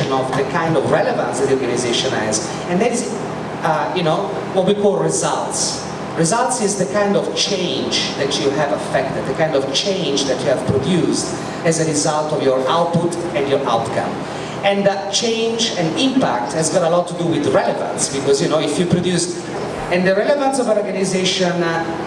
definition of the kind of relevance that the organization has, and that is, what we call results. Results is the kind of change that you have affected, the kind of change that you have produced as a result of your output and your outcome. And that change and impact has got a lot to do with relevance, because if you produce, and the relevance of an organization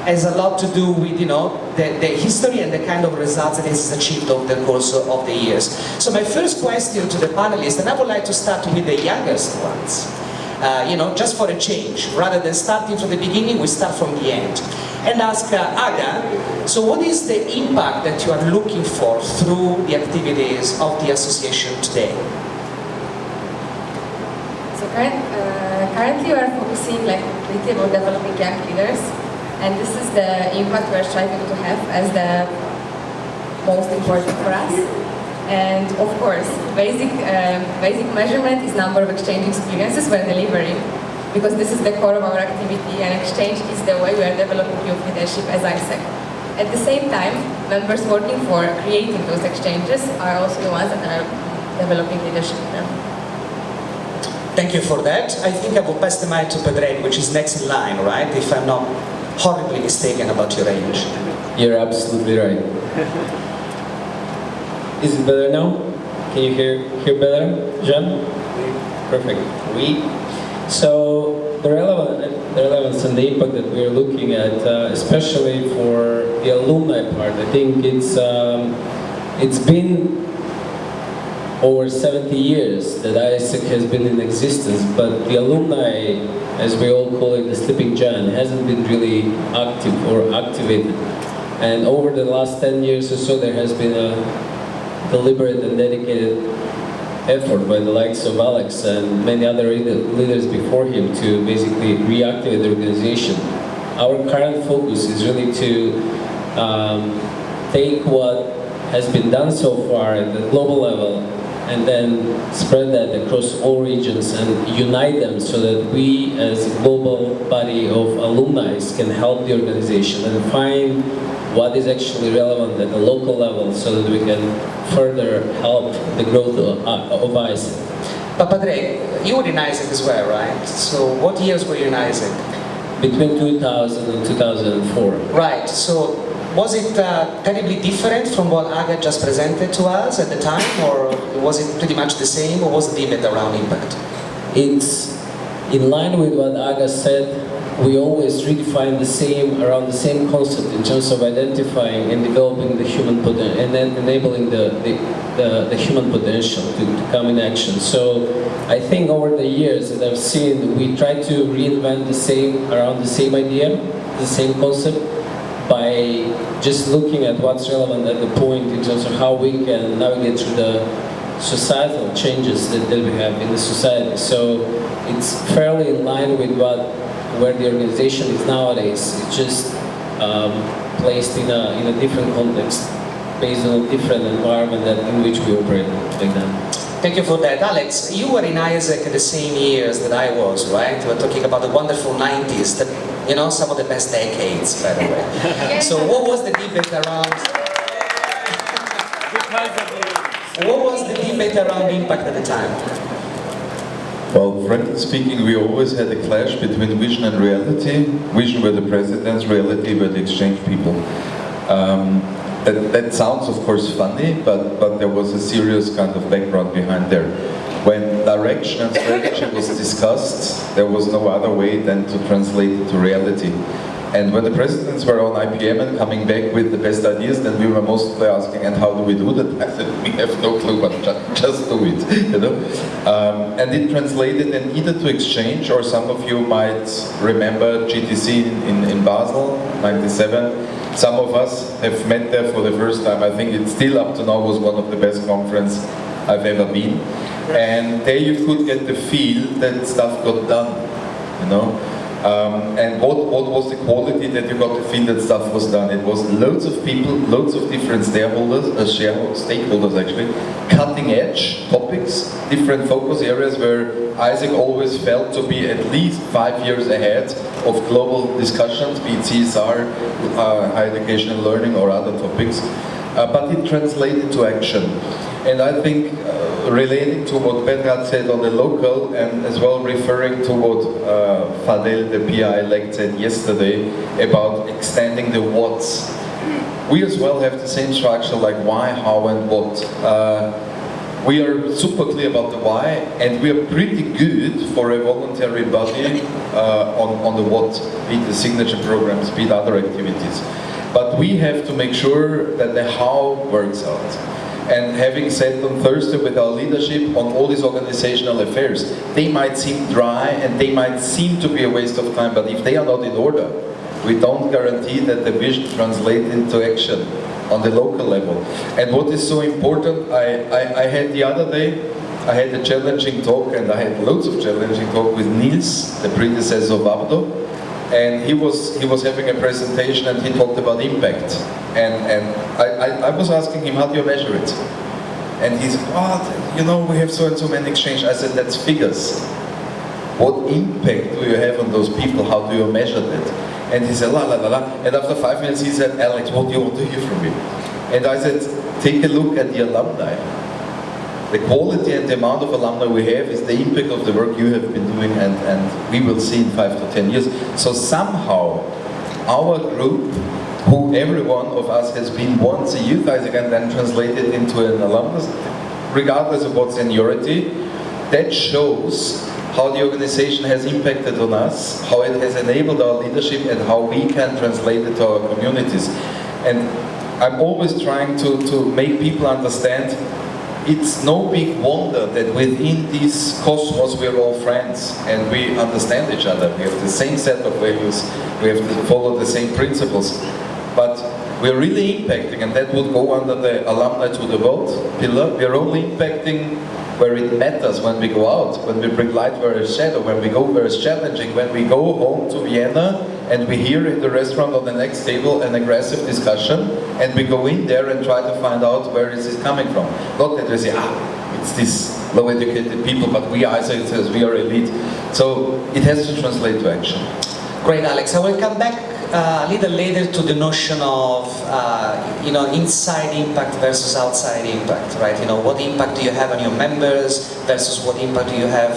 has a lot to do with the history and the kind of results that it has achieved over the course of the years. So my first question to the panelists, and I would like to start with the youngest ones. Just for a change, rather than starting from the beginning, we start from the end. And ask Aga, so what is the impact that you are looking for through the activities of the association today? So currently we are focusing completely on developing young leaders, and this is the impact we are striving to have as the most important for us. And of course, basic measurement is number of exchange experiences we're delivering, because this is the core of our activity, and exchange is the way we are developing youth leadership, as I said. At the same time, members working for creating those exchanges are also the ones that are developing leadership in them. Thank you for that. I think I will pass the mic to Pedret, which is next in line, right? If I'm not horribly mistaken about your age. You're absolutely right. Is it better now? Can you hear better, Jean? Perfect. Oui. So the relevance and the impact that we are looking at, especially for the alumni part, I think it's been over 70 years that ISEC has been in existence, but the alumni, as we all call it, the sleeping giant, hasn't been really active or activated. And over the last 10 years or so, there has been a deliberate and dedicated effort by the likes of Alex and many other leaders before him to basically reactivate the organization. Our current focus is really to take what has been done so far at the global level and then spread that across all regions and unite them so that we as a global body of alumni can help the organization and find what is actually relevant at the local level so that we can further help the growth of ISEC. Papadre, you were in ISEC as well, right? So what years were you in ISEC? Between 2000 and 2004. Right, so was it terribly different from what Aga just presented to us at the time, or was it pretty much the same, or was the debate around impact? It's in line with what Aga said. We always redefine around the same concept in terms of identifying and developing the human potential and then enabling the human potential to come in action. So I think over the years that I've seen, we try to reinvent around the same idea, the same concept, by just looking at what's relevant at the point in terms of how we can navigate through the societal changes that we have in the society. So it's fairly in line with where the organization is nowadays. It's just placed in a different context, based on a different environment in which we operate back then. Thank you for that. Alex, you were in ISEC the same years that I was, right? We're talking about the wonderful 90s, some of the best decades, by the way. So what was the debate around... What was the debate around impact at the time? Well, frankly speaking, we always had a clash between vision and reality. Vision were the presidents, reality were the exchange people. That sounds, of course, funny, but there was a serious kind of background behind there. When direction and strategy was discussed, there was no other way than to translate it to reality. And when the presidents were on IPM and coming back with the best ideas, then we were mostly asking, and how do we do that? I said, we have no clue, but just do it, And it translated then either to exchange, or some of you might remember GTC in Basel, 97. Some of us have met there for the first time. I think it still up to now was one of the best conferences I've ever been. And there you could get the feel that stuff got done, And what was the quality that you got to feel that stuff was done? It was loads of people, loads of different stakeholders actually, cutting edge topics, different focus areas where ISEC always felt to be at least 5 years ahead of global discussions, be it CSR, higher education and learning or other topics. But it translated to action. And I think relating to what Bedrat said on the local, and as well referring to what Fadel, the PI-elect, said yesterday about extending the what's. We as well have the same structure, like why, how, and what. We are super clear about the why, and we are pretty good for a voluntary body on the what, be it the signature programs, be it other activities. But we have to make sure that the how works out. And having said on Thursday with our leadership on all these organizational affairs, they might seem dry and they might seem to be a waste of time, but if they are not in order, we don't guarantee that the vision translates into action on the local level. And what is so important, I had the other day, I had a challenging talk, and I had loads of challenging talk with Niels, the predecessor of Abdo, and he was having a presentation and he talked about impact. And I was asking him, how do you measure it? And he said, oh, you know, we have so and so many exchange. I said, that's figures. What impact do you have on those people? How do you measure that? And he said, la la la la. And after 5 minutes he said, Alex, what do you want to hear from me? And I said, take a look at the alumni. The quality and the amount of alumni we have is the impact of the work you have been doing, and we will see in 5 to 10 years. So somehow, our group, who every one of us has been once a youth Isaac and then translated into an alumnus, regardless of what seniority, that shows how the organization has impacted on us, how it has enabled our leadership, and how we can translate it to our communities. And I'm always trying to make people understand it's no big wonder that within this cosmos we're all friends and we understand each other. We have the same set of values, we have to follow the same principles. But we're really impacting, and that would go under the alumni to the world pillar. We're only impacting where it matters, when we go out, when we bring light where it's shadow, when we go where it's challenging, when we go home to Vienna and we hear in the restaurant on the next table an aggressive discussion, and we go in there and try to find out where is this coming from. Not that we say, it's these low-educated people, but we are Isaacs, we are elite. So it has to translate to action. Great, Alex. I will come back a little later to the notion of inside impact versus outside impact, right? What impact do you have on your members versus what impact do you have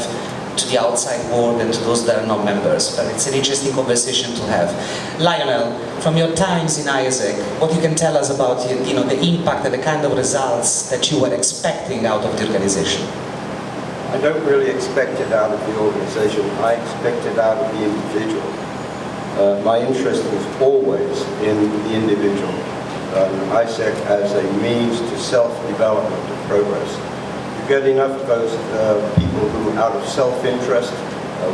to the outside world and to those that are not members? But it's an interesting conversation to have. Lionel, from your times in Isaac, what you can tell us about the impact and the kind of results that you were expecting out of the organization? I don't really expect it out of the organization. I expect it out of the individual. My interest was always in the individual. ISEC as a means to self-development and progress. You get enough of those people who, out of self-interest,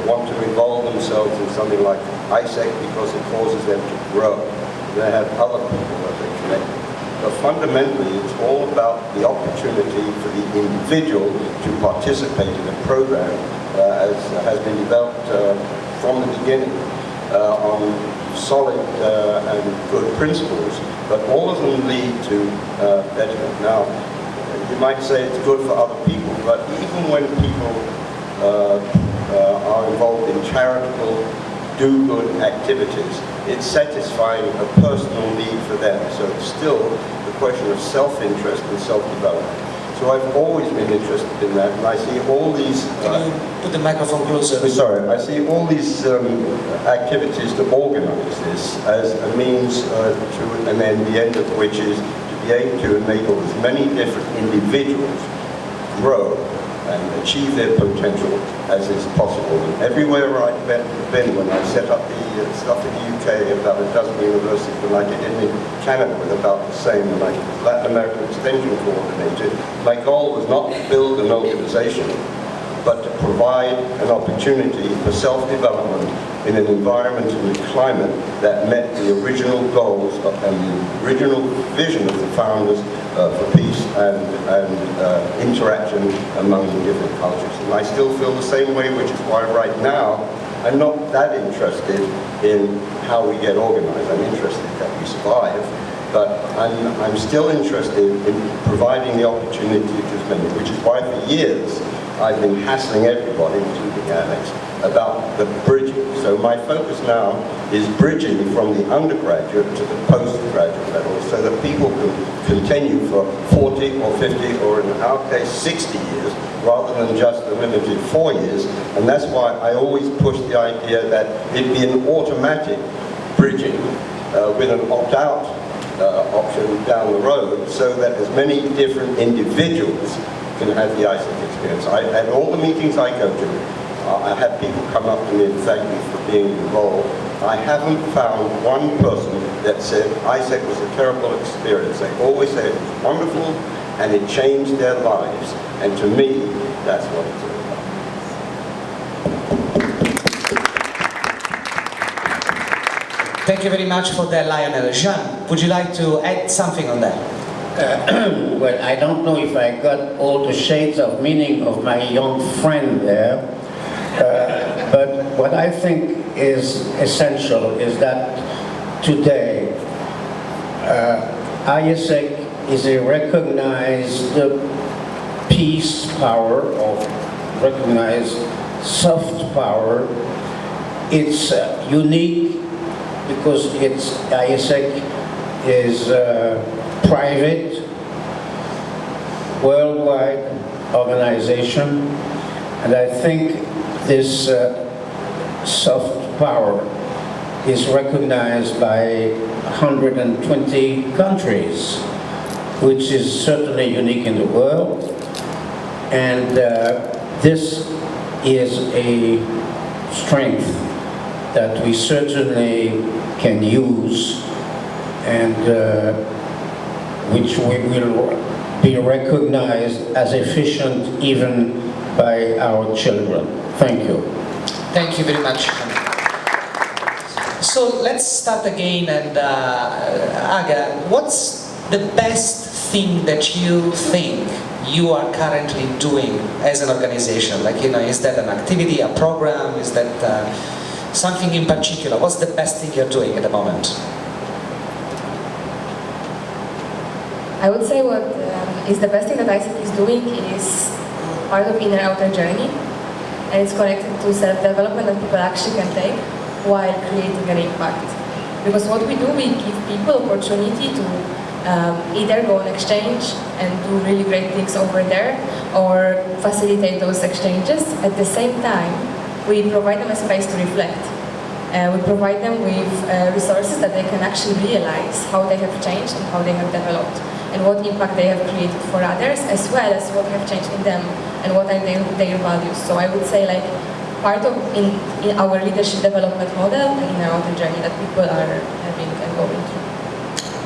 want to involve themselves in something like ISEC because it causes them to grow. They have other people that they connect with. But fundamentally, it's all about the opportunity for the individual to participate in a program as has been developed from the beginning. On solid and good principles, but all of them lead to betterment. Now, you might say it's good for other people, but even when people are involved in charitable, do-good activities, it's satisfying a personal need for them. So it's still the question of self-interest and self-development. So I've always been interested in that, and I see all these... Can you put the microphone closer? Sorry, I see all these activities to organize this as a means to an end, the end of which is to be able to enable as many different individuals grow and achieve their potential as is possible. And everywhere I've been, when I set up the stuff in the UK, about a dozen universities, when I did it in Canada with about the same, when I was Latin American Extension Coordinator, my goal was not to build an organization, but to provide an opportunity for self-development in an environment and a climate that met the original goals and the original vision of the founders for peace and interaction among the different cultures. And I still feel the same way, which is why right now I'm not that interested in how we get organized. I'm interested that we survive, but I'm still interested in providing the opportunity to as many, which is why for years I've been hassling everybody, including Alex, about the bridging. So my focus now is bridging from the undergraduate to the postgraduate level so that people can continue for 40 or 50 or in our case 60 years rather than just the limited 4 years. And that's why I always push the idea that it be an automatic bridging with an opt-out option down the road so that as many different individuals can have the ISEC experience. At all the meetings I go to, I have people come up to me and thank me for being involved. I haven't found one person that said ISEC was a terrible experience. They always say it was wonderful and it changed their lives. And to me, that's what it's all about. Thank you very much for that, Lionel. Jean, would you like to add something on that? Well, I don't know if I got all the shades of meaning of my young friend there, but what I think is essential is that today ISEC is a recognized peace power or recognized soft power. It's unique because ISEC is private, worldwide organization, and I think this soft power is recognized by 120 countries, which is certainly unique in the world, and this is a strength that we certainly can use and which we will be recognized as efficient even by our children. Thank you. Thank you very much. So let's start again, and Aga, what's the best thing that you think you are currently doing as an organization? Like, is that an activity, a program? Is that something in particular? What's the best thing you're doing at the moment? I would say what is the best thing that ISEC is doing is part of inner-outer journey, and it's connected to self-development that people actually can take while creating an impact. Because what we do, we give people opportunity to either go on exchange and do really great things over there, or facilitate those exchanges. At the same time, we provide them a space to reflect. We provide them with resources that they can actually realize how they have changed and how they have developed, and what impact they have created for others, as well as what have changed in them and what are their values. So I would say, like, part of in our leadership development model and in our own journey that people are having and going through.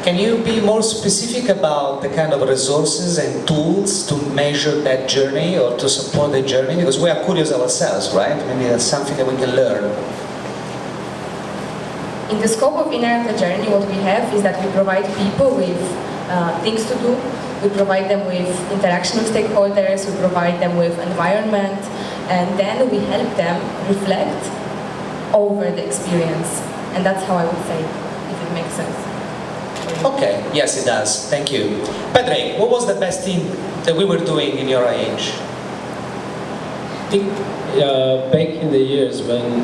Can you be more specific about the kind of resources and tools to measure that journey or to support the journey? Because we are curious ourselves, right? Maybe that's something that we can learn. In the scope of inner journey, what we have is that we provide people with things to do. We provide them with interaction with stakeholders. We provide them with environment, and then we help them reflect over the experience. And that's how I would say, if it makes sense. Okay, yes it does. Thank you. Patrick, what was the best thing that we were doing in your age? I think back in the years when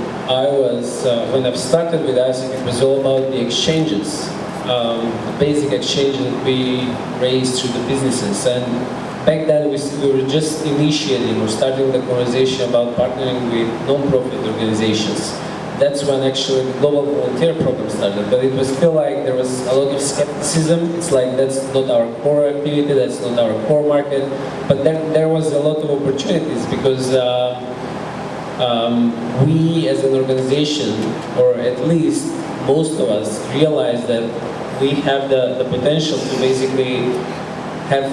I've started with ISEC, it was all about the exchanges, the basic exchanges that we raised through the businesses. And back then we were just initiating or starting the conversation about partnering with non-profit organizations. That's when actually the Global Volunteer Program started, but it was still like there was a lot of skepticism. It's like that's not our core activity, that's not our core market. But then there was a lot of opportunities because we as an organization, or at least most of us, realized that we have the potential to basically have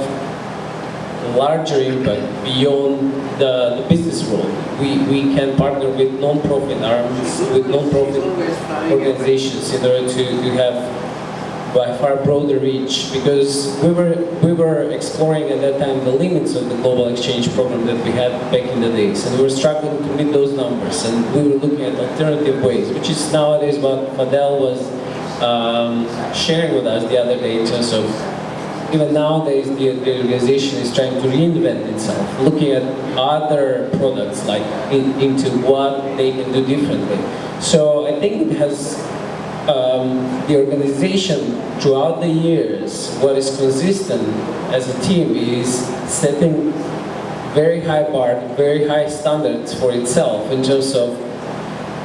larger impact beyond the business world. We can partner with non-profit arms, with non-profit organizations in order to have by far broader reach, because we were exploring at that time the limits of the global exchange program that we had back in the days, and we were struggling to meet those numbers, and we were looking at alternative ways, which is nowadays what Fadel was sharing with us the other day in terms of even nowadays the organization is trying to reinvent itself, looking at other products like into what they can do differently. So I think it has the organization throughout the years, what is consistent as a team is setting very high bar, very high standards for itself in terms of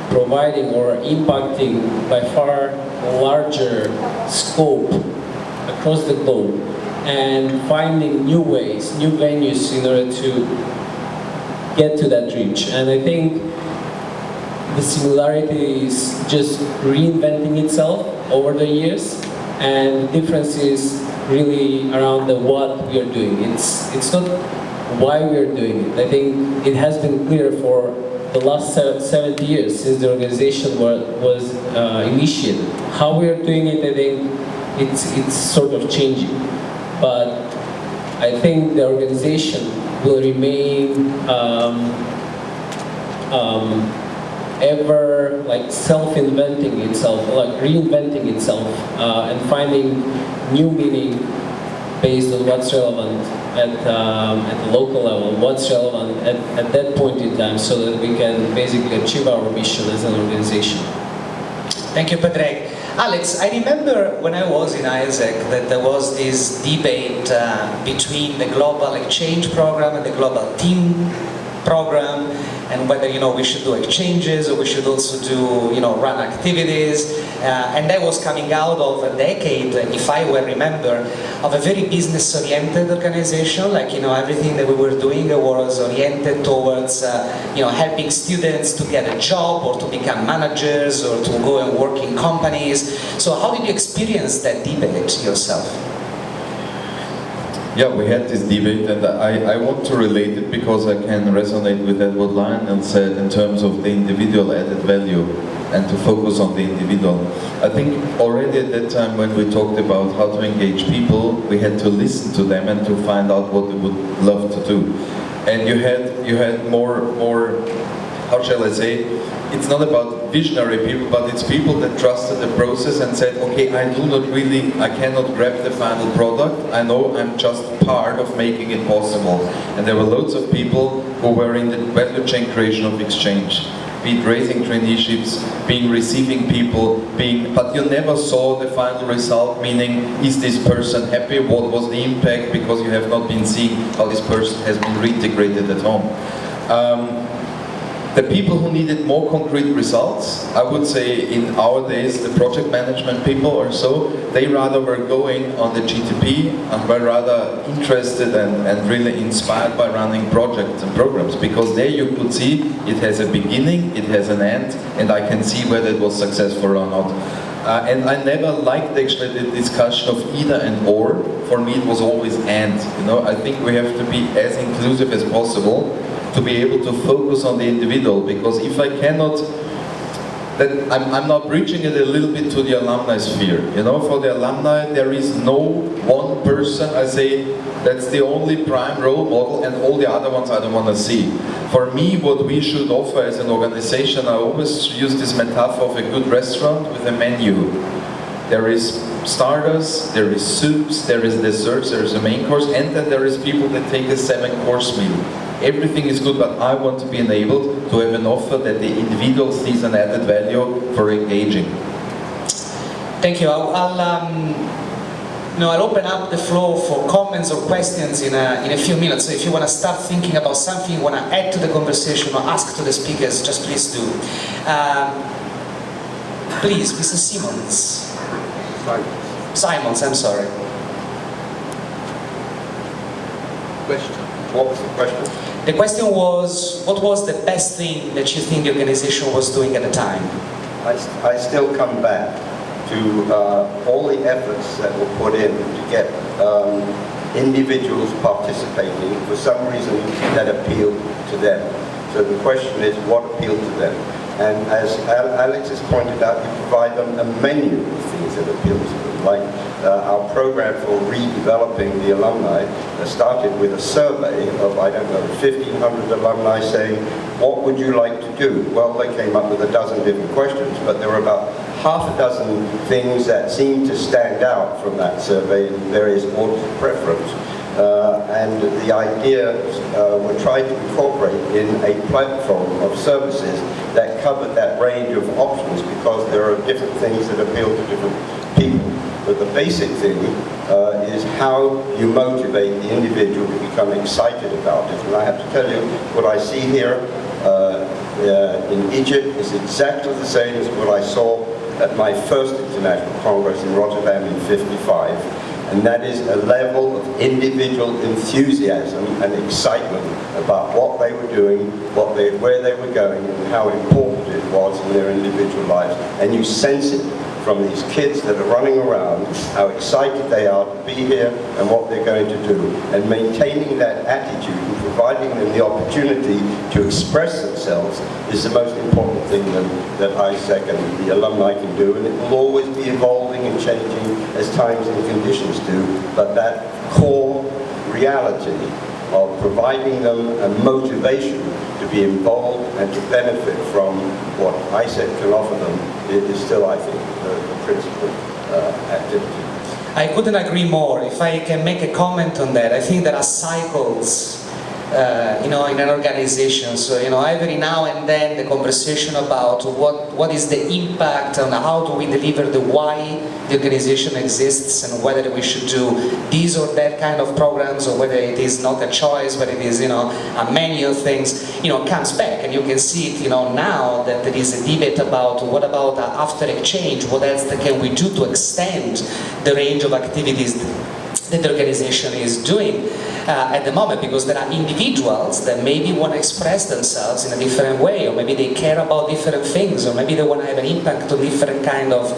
providing or impacting by far larger scope across the globe and finding new ways, new venues in order to get to that reach. And I think the similarity is just reinventing itself over the years, and the difference is really around the what we are doing. It's not why we are doing it. I think it has been clear for the last 70 years since the organization was initiated. How we are doing it, I think it's sort of changing. But I think the organization will remain ever like self-inventing itself, like reinventing itself, and finding new meaning based on what's relevant at the local level, what's relevant at that point in time, so that we can basically achieve our mission as an organization. Thank you, Patrick. Alex, I remember when I was in Isaac that there was this debate between the global exchange program and the global team program, and whether we should do exchanges or we should also do run activities, and that was coming out of a decade, if I well remember, of a very business-oriented organization. Like everything that we were doing was oriented towards helping students to get a job or to become managers or to go and work in companies. So how did you experience that debate yourself? Yeah, we had this debate, and I want to relate it because I can resonate with that what Lionel said in terms of the individual added value and to focus on the individual. I think already at that time when we talked about how to engage people, we had to listen to them and to find out what they would love to do. And you had more, how shall I say, it's not about visionary people, but it's people that trusted the process and said, okay, I cannot grab the final product, I know I'm just part of making it possible. And there were loads of people who were in the value chain creation of exchange, be it raising traineeships, being receiving people, but you never saw the final result, meaning, is this person happy, what was the impact, because you have not been seeing how this person has been reintegrated at home. The people who needed more concrete results, I would say in our days, the project management people or so, they rather were going on the GTP and were rather interested and really inspired by running projects and programs, because there you could see it has a beginning, it has an end, and I can see whether it was successful or not. And I never liked actually the discussion of either and or. For me it was always and. I think we have to be as inclusive as possible to be able to focus on the individual, because if I cannot, then I'm now bridging it a little bit to the alumni sphere. For the alumni there is no one person, I say, that's the only prime role model, and all the other ones I don't want to see. For me, what we should offer as an organization, I always use this metaphor of a good restaurant with a menu. There is starters, there is soups, there is desserts, there is a main course, and then there is people that take a 7-course meal. Everything is good, but I want to be enabled to have an offer that the individual sees an added value for engaging. Thank you. I'll open up the floor for comments or questions in a few minutes. So if you want to start thinking about something, you want to add to the conversation or ask to the speakers, just please do. Please, Mr. Simons. Simons, I'm sorry. Question. What was the question? The question was, what was the best thing that you think the organization was doing at the time? I still come back to all the efforts that were put in to get individuals participating for some reason that appealed to them. So the question is, what appealed to them? And as Alex has pointed out, you provide them a menu of things that appeal to them. Like our program for redeveloping the alumni started with a survey of, 1,500 alumni saying, what would you like to do? Well, they came up with a dozen different questions, but there were about half a dozen things that seem to stand out from that survey in various orders of preference. And the idea were tried to incorporate in a platform of services that covered that range of options, because there are different things that appeal to different people. But the basic thing is how you motivate the individual to become excited about it. And I have to tell you, what I see here in Egypt is exactly the same as what I saw at my first International Congress in Rotterdam in '55. And that is a level of individual enthusiasm and excitement about what they were doing, where they were going, and how important it was in their individual lives. And you sense it from these kids that are running around, how excited they are to be here and what they're going to do. And maintaining that attitude and providing them the opportunity to express themselves is the most important thing that ISEC and the alumni can do. And it will always be evolving and changing as times and conditions do. But that core reality of providing them a motivation to be involved and to benefit from what ISEC can offer them is still, I think, the principal activity. I couldn't agree more. If I can make a comment on that, I think there are cycles, in an organization. So, every now and then the conversation about what is the impact and how do we deliver the why the organization exists, and whether we should do these or that kind of programs, or whether it is not a choice, but it is, a menu of things, comes back. And you can see it, now that there is a debate about what about after exchange, what else can we do to extend the range of activities that the organization is doing at the moment, because there are individuals that maybe want to express themselves in a different way, or maybe they care about different things, or maybe they want to have an impact on different kind of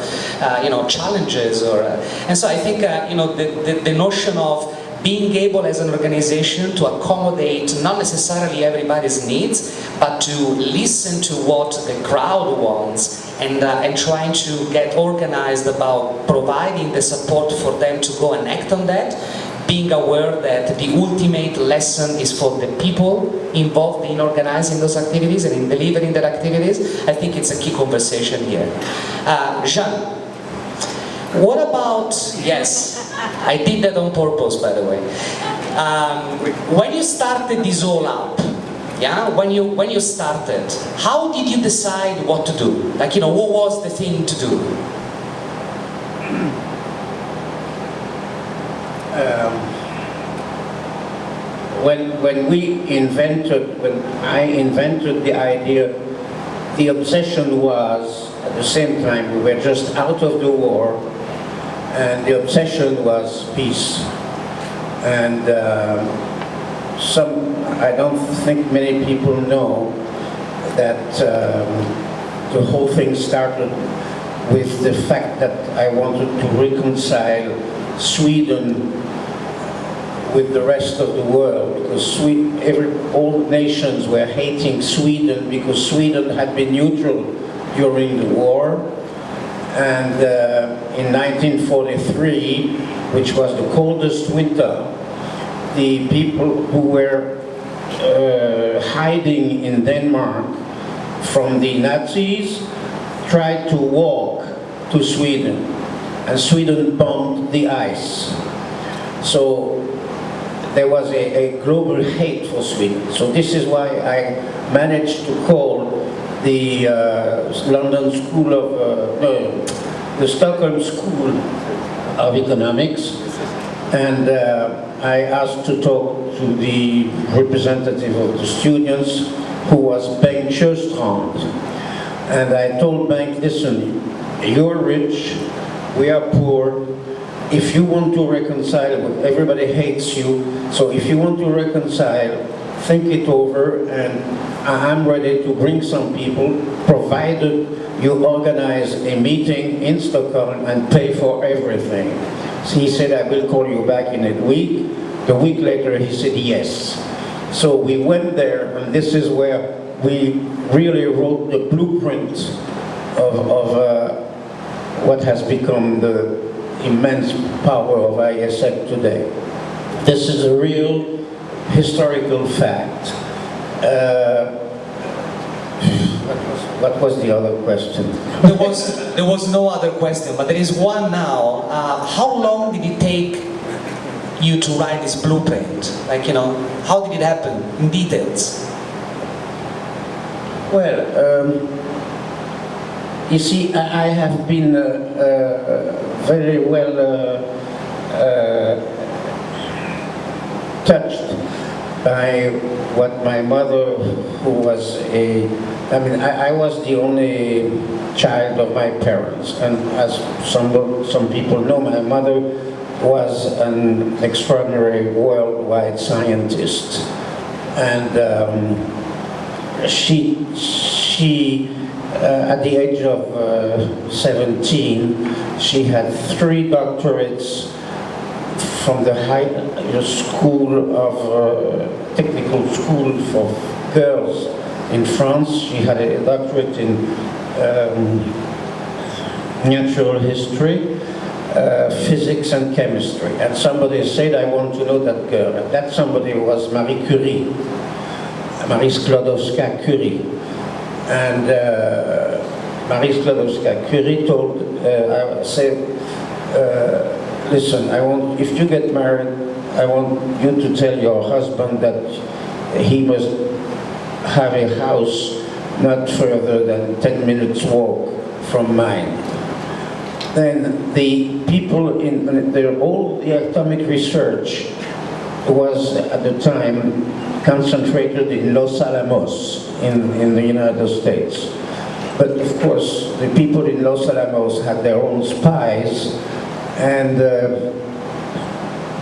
challenges, and so I think the notion of being able as an organization to accommodate not necessarily everybody's needs, but to listen to what the crowd wants, and trying to get organized about providing the support for them to go and act on that, being aware that the ultimate lesson is for the people involved in organizing those activities and in delivering their activities. I think it's a key conversation here. Jean, what about, yes, I did that on purpose, by the way. When you started this all up, yeah, when you started, how did you decide what to do? Like, what was the thing to do? When I invented the idea, the obsession was, at the same time, we were just out of the war, and the obsession was peace. And I don't think many people know that the whole thing started with the fact that I wanted to reconcile Sweden with the rest of the world, because all nations were hating Sweden because Sweden had been neutral during the war. And in 1943, which was the coldest winter, the people who were hiding in Denmark from the Nazis tried to walk to Sweden, and Sweden bombed the ice. So there was a global hate for Sweden. So this is why I managed to call the London School of, the Stockholm School of Economics, and I asked to talk to the representative of the students, who was Bengt Sjöstrand. And I told Bengt, listen, you're rich, we are poor. If you want to reconcile, everybody hates you, so if you want to reconcile, think it over, and I'm ready to bring some people, provided you organize a meeting in Stockholm and pay for everything. So he said, I will call you back in a week. The week later, he said yes. So we went there, and this is where we really wrote the blueprint of what has become the immense power of ISEC today. This is a real historical fact. What was the other question? There was no other question, but there is one now. How long did it take you to write this blueprint? Like, you know, how did it happen in details? Well, you see, I have been very well touched by what my mother, who was I was the only child of my parents, and as some people know, my mother was an extraordinary worldwide scientist, and she at the age of 17, she had 3 doctorates from the high school of technical school for girls in France. She had a doctorate in natural history, physics and chemistry. And somebody said, I want to know that girl. And that somebody was Marie Curie, Marie Sklodowska-Curie. And Marie Sklodowska-Curie told, said, listen, if you get married, I want you to tell your husband that he must have a house not further than 10 minutes walk from mine. Then the people in all the atomic research was at the time concentrated in Los Alamos in the United States. But of course, the people in Los Alamos had their own spies, and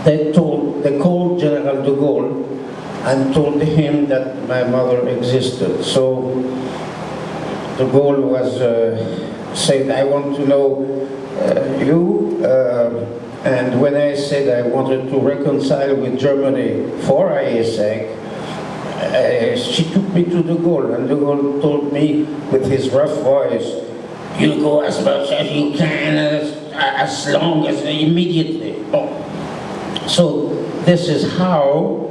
they called General de Gaulle and told him that my mother existed. So de Gaulle was said, I want to know you. And when I said I wanted to reconcile with Germany for ISEC, she took me to de Gaulle, and de Gaulle told me with his rough voice, you go as much as you can, as long as immediately. Oh. So this is how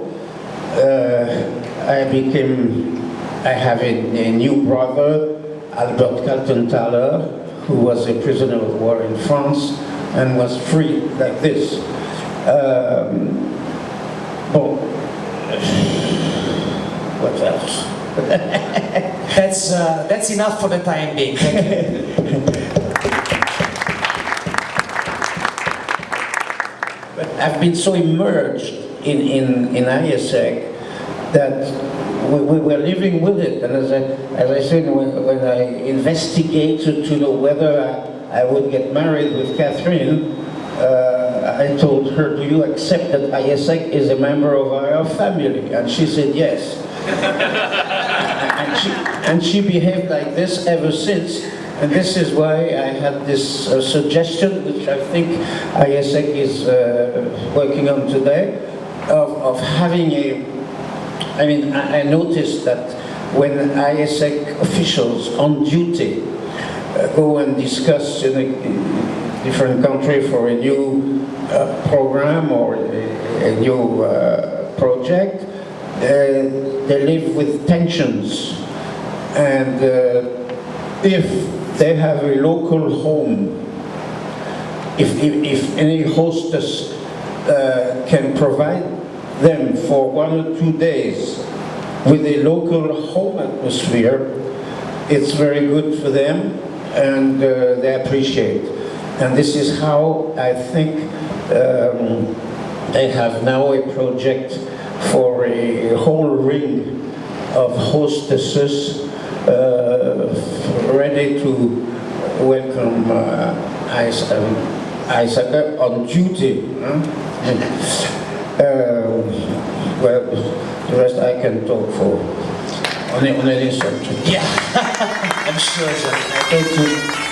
I have a new brother, Albert Kaltenthaler, who was a prisoner of war in France and was free like this. What else? That's enough for the time being. Thank you. But I've been so immersed in ISEC that we were living with it. And as I said, when I investigated to know whether I would get married with Catherine, I told her, do you accept that ISEC is a member of our family? And she said yes. and she behaved like this ever since. And this is why I had this suggestion, which I think ISEC is working on today, of having I noticed that when ISEC officials on duty go and discuss in a different country for a new program or a new project, they live with tensions. And if they have a local home, if any hostess can provide them for 1 or 2 days with a local home atmosphere, it's very good for them, and they appreciate. And this is how I think they have now a project for a whole ring of hostesses ready to welcome Isaac on duty. Well, the rest I can talk for on any subject. Yeah, I'm sure, sir. Thank you.